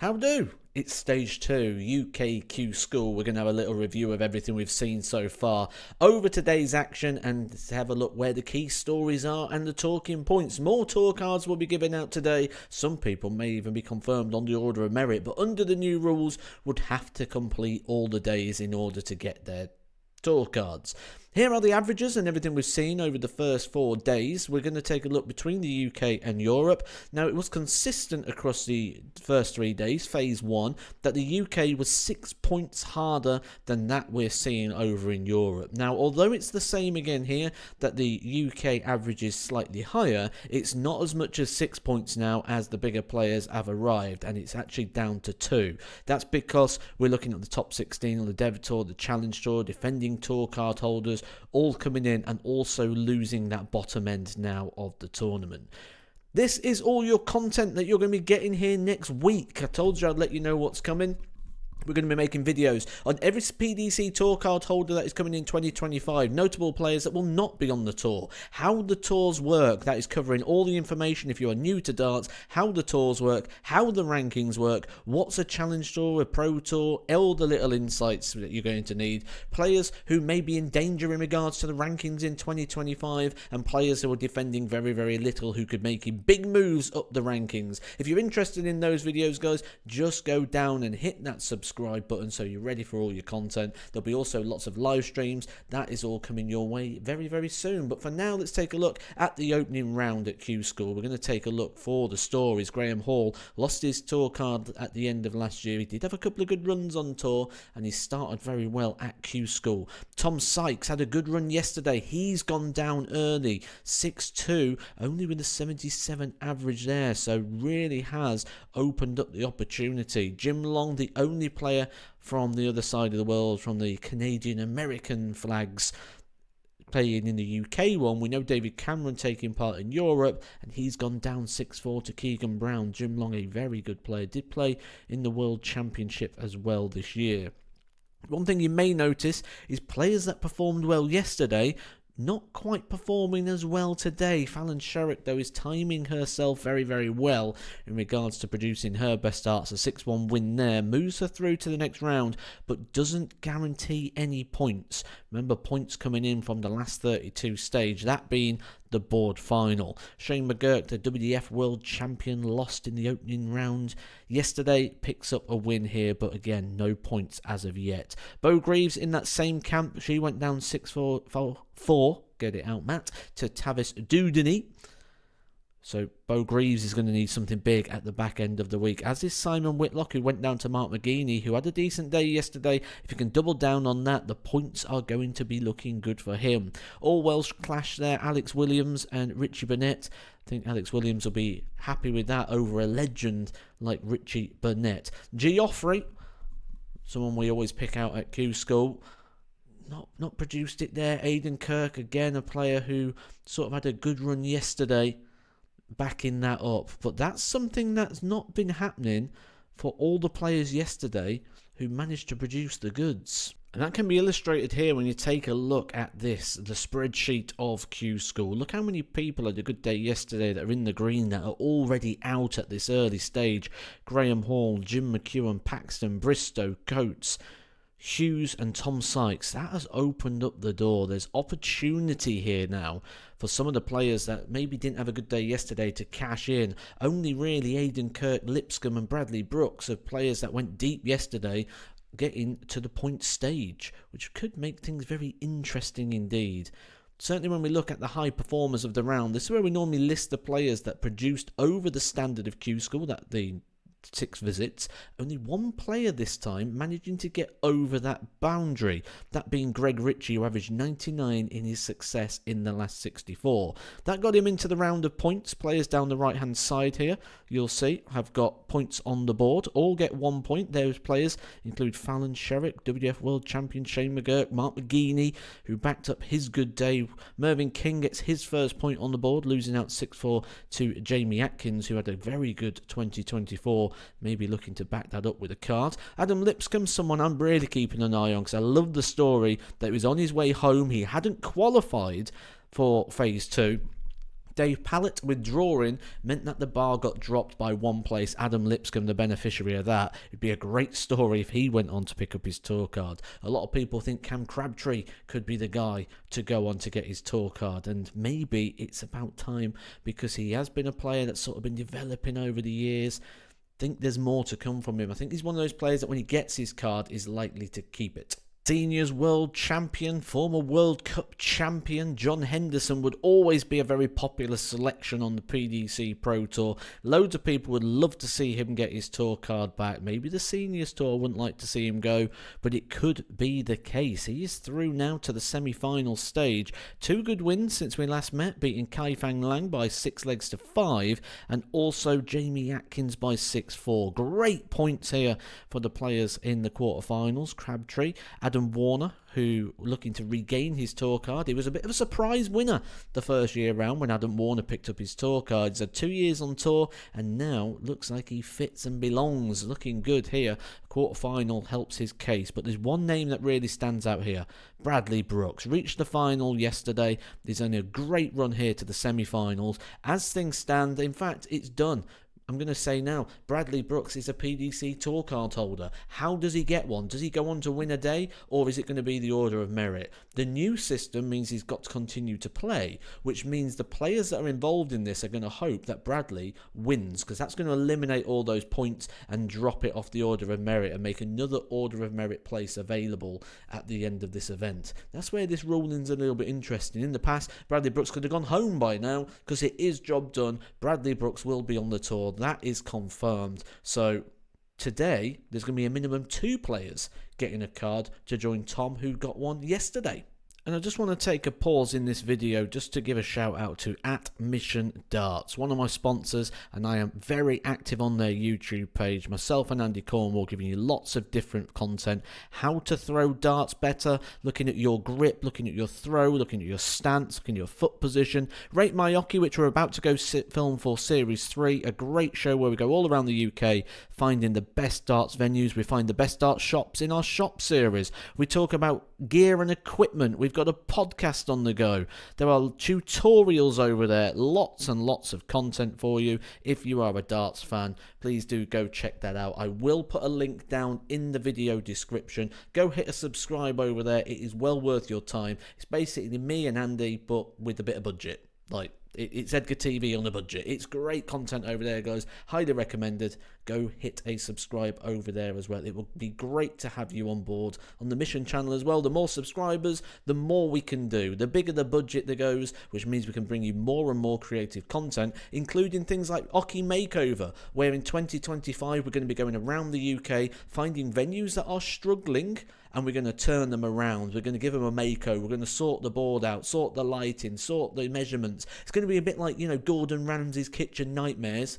How do? It's stage 2, UK Q School. We're going to have a little review of everything we've seen so far over today's action and have a look where the key stories are and the talking points. More tour cards will be given out today. Some people may even be confirmed on the order of merit, but under the new rules would have to complete all the days in order to get their tour cards. Here are the averages and everything we've seen over the first 4 days. We're going to take a look between the UK and Europe. Now, it was consistent across the first 3 days, phase 1, that the UK was 6 points harder than that we're seeing over in Europe. Now, although it's the same again here, that the UK average is slightly higher, it's not as much as 6 points now as the bigger players have arrived, and it's actually down to 2. That's because we're looking at the top 16 on the Dev Tour, the Challenge Tour, defending tour card holders, all coming in and also losing that bottom end now of the tournament. This is all your content that you're going to be getting here next week. I told you I'd let you know what's coming. We're going to be making videos on every PDC tour card holder that is coming in 2025, notable players that will not be on the tour, how the tours work, that is covering all the information if you are new to darts, how the tours work, how the rankings work, what's a challenge tour, a pro tour, all the little insights that you're going to need, players who may be in danger in regards to the rankings in 2025, and players who are defending very, very little who could make big moves up the rankings. If you're interested in those videos, guys, just go down and hit that subscribe button so you're ready for all your content. There'll be also lots of live streams. That is all coming your way very, very soon. But for now, let's take a look at the opening round at Q School. We're going to take a look for the stories. Graham Hall lost his tour card at the end of last year. He did have a couple of good runs on tour and he started very well at Q School. Tom Sykes had a good run yesterday. He's gone down early, 6-2, only with a 77 average there, so really has opened up the opportunity. Jim Long, the only player from the other side of the world, from the Canadian-American flags, playing in the UK one. We know David Cameron taking part in Europe, and he's gone down 6-4 to Keegan Brown. Jim Long, a very good player, did play in the World Championship as well this year. One thing you may notice is players that performed well yesterday not quite performing as well today. Fallon Sherrick, though, is timing herself very, very well in regards to producing her best darts. A 6-1 win there moves her through to the next round, but doesn't guarantee any points. Remember, points coming in from the last 32 stage, that being the board final. Shane McGurk, the WDF World Champion, lost in the opening round yesterday, picks up a win here, but again, no points as of yet. Bo Greaves in that same camp, she went down 6-4, get it out, Matt, to Tavis Dudeny. So Bo Greaves is going to need something big at the back end of the week, as is Simon Whitlock, who went down to Mark McGeaney, who had a decent day yesterday. If you can double down on that, the points are going to be looking good for him. All Welsh clash there, Alex Williams and Richie Burnett. I think Alex Williams will be happy with that over a legend like Richie Burnett. Geoffrey, someone we always pick out at Q School, not produced it there. Aidan Kirk, again, a player who sort of had a good run yesterday, backing that up, but that's something that's not been happening for all the players yesterday who managed to produce the goods. And that can be illustrated here when you take a look at this, the spreadsheet of Q School. Look how many people had a good day yesterday that are in the green that are already out at this early stage. Graham Hall, Jim McEwen, Paxton, Bristow, Coates, Hughes and Tom Sykes. That has opened up the door. There's opportunity here now for some of the players that maybe didn't have a good day yesterday to cash in. Only really Aidan Kirk, Lipscomb and Bradley Brooks are players that went deep yesterday, getting to the point stage, which could make things very interesting indeed. Certainly when we look at the high performers of the round, this is where we normally list the players that produced over the standard of Q School, that the 6 visits. Only one player this time managing to get over that boundary, that being Greg Ritchie, who averaged 99 in his success in the last 64. That got him into the round of points. Players down the right hand side here, you'll see, have got points on the board, all get 1 point. Those players include Fallon Sherrick, WDF World Champion Shane McGurk, Mark McGeaney, who backed up his good day. Mervyn King gets his first point on the board, losing out 6-4 to Jamie Atkins, who had a very good 2024, maybe looking to back that up with a card. Adam Lipscomb, someone I'm really keeping an eye on, because I love the story that he was on his way home. He hadn't qualified for phase 2. Dave Pallett withdrawing meant that the bar got dropped by one place. Adam Lipscomb, the beneficiary of that. It'd be a great story if he went on to pick up his tour card. A lot of people think Cam Crabtree could be the guy to go on to get his tour card, and maybe it's about time, because he has been a player that's sort of been developing over the years. Think there's more to come from him. I think he's one of those players that when he gets his card is likely to keep it. Seniors world champion, former World Cup champion John Henderson would always be a very popular selection on the PDC Pro Tour. Loads of people would love to see him get his tour card back. Maybe the Seniors Tour wouldn't like to see him go, but it could be the case. He is through now to the semi-final stage. 2 good wins since we last met, beating Kai Fang Lang by 6 legs to 5, and also Jamie Atkins by 6-4. Great points here for the players in the quarterfinals. Crabtree, Adam Warner, who looking to regain his tour card. He was a bit of a surprise winner the first year round when Adam Warner picked up his tour card. He's had 2 years on tour and now looks like he fits and belongs. Looking good here. Quarterfinal helps his case, but there's one name that really stands out here. Bradley Brooks reached the final yesterday. There's only a great run here to the semi-finals. As things stand, in fact, it's done. I'm going to say now, Bradley Brooks is a PDC tour card holder. How does he get one? Does he go on to win a day, or is it going to be the order of merit? The new system means he's got to continue to play, which means the players that are involved in this are going to hope that Bradley wins, because that's going to eliminate all those points and drop it off the order of merit and make another order of merit place available at the end of this event. That's where this ruling's a little bit interesting. In the past, Bradley Brooks could have gone home by now, because it is job done. Bradley Brooks will be on the tour. That is confirmed. So today, there's going to be a minimum 2 players getting a card to join Tom, who got one yesterday. And I just want to take a pause in this video just to give a shout out to @Mission_Darts, one of my sponsors, and I am very active on their YouTube page. Myself and Andy Cornwall giving you lots of different content. How to throw darts better, looking at your grip, looking at your throw, looking at your stance, looking at your foot position. Rate My Hockey, which we're about to go film for Series 3, a great show where we go all around the UK finding the best darts venues. We find the best darts shops in our shop series. We talk about gear and equipment. We've got a podcast on the go. There are tutorials over there. Lots and lots of content for you. If you are a darts fan, please do go check that out. I will put a link down in the video description. Go hit a subscribe over there. It is well worth your time. It's basically me and Andy, but with a bit of budget. Like, it's Edgar TV on a budget. It's great content over there, guys. Highly recommended. Go hit a subscribe over there as well. It will be great to have you on board on the Mission channel as well. The more subscribers, the more we can do. The bigger the budget that goes, which means we can bring you more and more creative content, including things like Hockey Makeover, where in 2025 we're going to be going around the UK, finding venues that are struggling, and we're going to turn them around. We're going to give them a makeover. We're going to sort the board out, sort the lighting, sort the measurements. It's going to be a bit like, Gordon Ramsay's Kitchen Nightmares,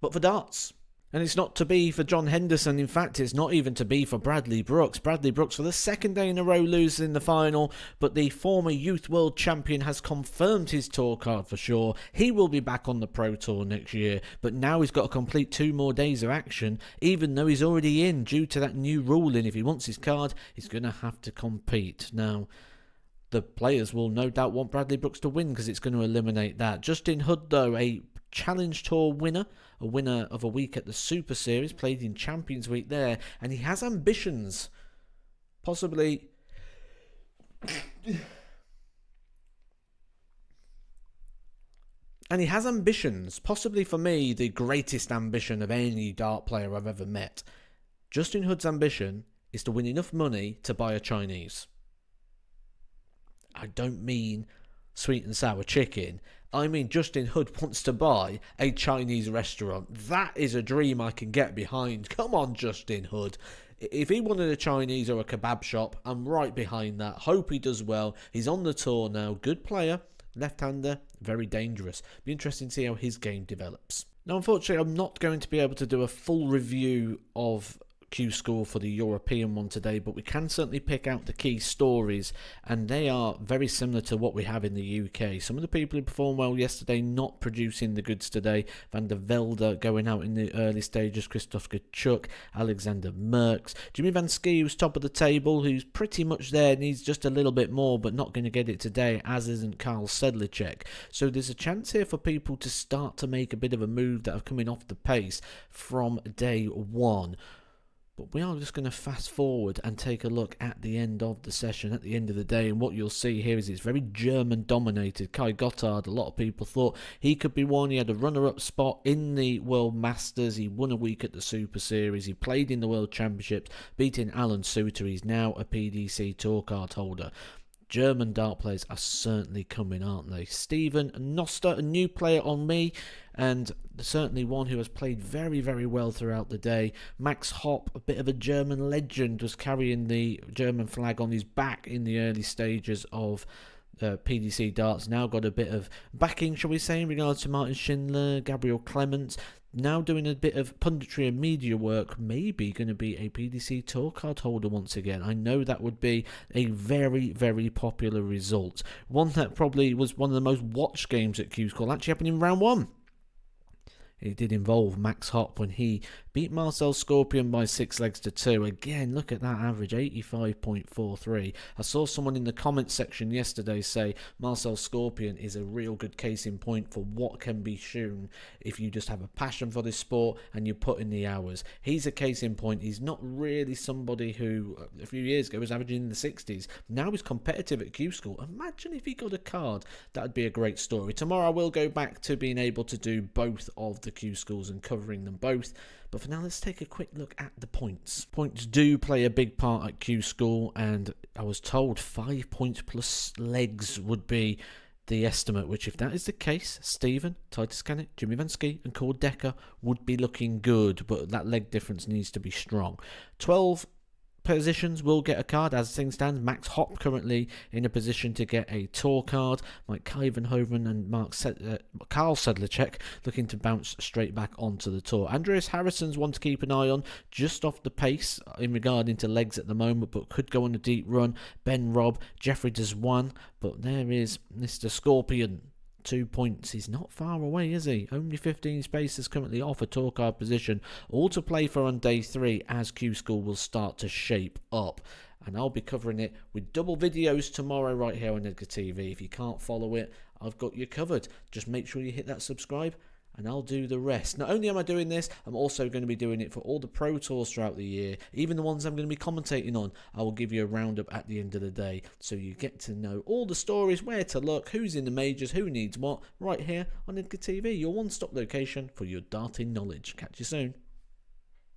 but for darts. And it's not to be for John Henderson. In fact, it's not even to be for Bradley Brooks. Bradley Brooks, for the second day in a row, loses in the final, but the former youth world champion has confirmed his tour card for sure. He will be back on the Pro Tour next year, but now he's got to complete 2 more days of action, even though he's already in due to that new ruling. If he wants his card, he's going to have to compete. Now, the players will no doubt want Bradley Brooks to win because it's going to eliminate that. Justin Hood, though, a Challenge Tour winner, a winner of a week at the Super Series, played in Champions Week there, and he has ambitions, possibly possibly for me, the greatest ambition of any dart player I've ever met. Justin Hood's ambition is to win enough money to buy a Chinese. I don't mean sweet and sour chicken. I mean, Justin Hood wants to buy a Chinese restaurant. That is a dream I can get behind. Come on, Justin Hood. If he wanted a Chinese or a kebab shop, I'm right behind that. Hope he does well. He's on the tour now. Good player. Left-hander. Very dangerous. Be interesting to see how his game develops. Now, unfortunately, I'm not going to be able to do a full review of Q School for the European one today, but we can certainly pick out the key stories, and they are very similar to what we have in the UK. Some of the people who performed well yesterday not producing the goods today. Van der Velde going out in the early stages, Christoph Kachuk, Alexander Merckx, Jimmy Van Ski, who's top of the table, who's pretty much there, needs just a little bit more, but not going to get it today, as isn't Karl Sedlacek. So there's a chance here for people to start to make a bit of a move that are coming off the pace from day one. But we are just going to fast forward and take a look at the end of the session, at the end of the day, and what you'll see here is it's very German dominated. Kai Gottard, a lot of people thought he could be one. He had a runner-up spot in the World Masters. He won a week at the Super Series. He played in the World Championships, beating Alan Suter. He's now a PDC Tour card holder. German dart players are certainly coming, aren't they? Steven Noster, a new player on me, and certainly one who has played very, very well throughout the day. Max Hopp, a bit of a German legend, was carrying the German flag on his back in the early stages of PDC darts. Now got a bit of backing, shall we say, in regards to Martin Schindler, Gabriel Clements. Now doing a bit of punditry and media work, maybe going to be a PDC Tour card holder once again. I know that would be a very, very popular result. One that probably was one of the most watched games at Q School, actually happened in round one. It did involve Max Hopp when he beat Marcel Scorpion by 6 legs to 2. Again, look at that average, 85.43. I saw someone in the comments section yesterday say Marcel Scorpion is a real good case in point for what can be shown if you just have a passion for this sport and you put in the hours. He's a case in point. He's not really somebody who a few years ago was averaging in the 60s. Now he's competitive at Q School. Imagine if he got a card. That would be a great story. Tomorrow I will go back to being able to do both of the Q Schools and covering them both. But for now, let's take a quick look at the points. Points do play a big part at Q School, and I was told 5 points plus legs would be the estimate, which if that is the case, Steven, Titus Canick, Jimmy Van Ski and Cord Decker would be looking good, but that leg difference needs to be strong. 12 positions will get a card as things stand. Max Hopp currently in a position to get a tour card. Mike Kuyvenhoven and Karl Sedlacek looking to bounce straight back onto the tour. Andreas Harrison's one to keep an eye on, just off the pace in regarding to legs at the moment, but could go on a deep run. Ben Robb, Jeffrey Deswan, but there is Mr. Scorpion. 2 points. He's not far away, is he? Only 15 spaces currently off a tour card position. All to play for on day 3 as Q School will start to shape up. And I'll be covering it with double videos tomorrow right here on Edgar TV. If you can't follow it, I've got you covered. Just make sure you hit that subscribe and I'll do the rest. Not only am I doing this, I'm also going to be doing it for all the Pro Tours throughout the year. Even the ones I'm going to be commentating on, I will give you a roundup at the end of the day. So you get to know all the stories, where to look, who's in the majors, who needs what, right here on Edgar TV, your one-stop location for your darting knowledge. Catch you soon.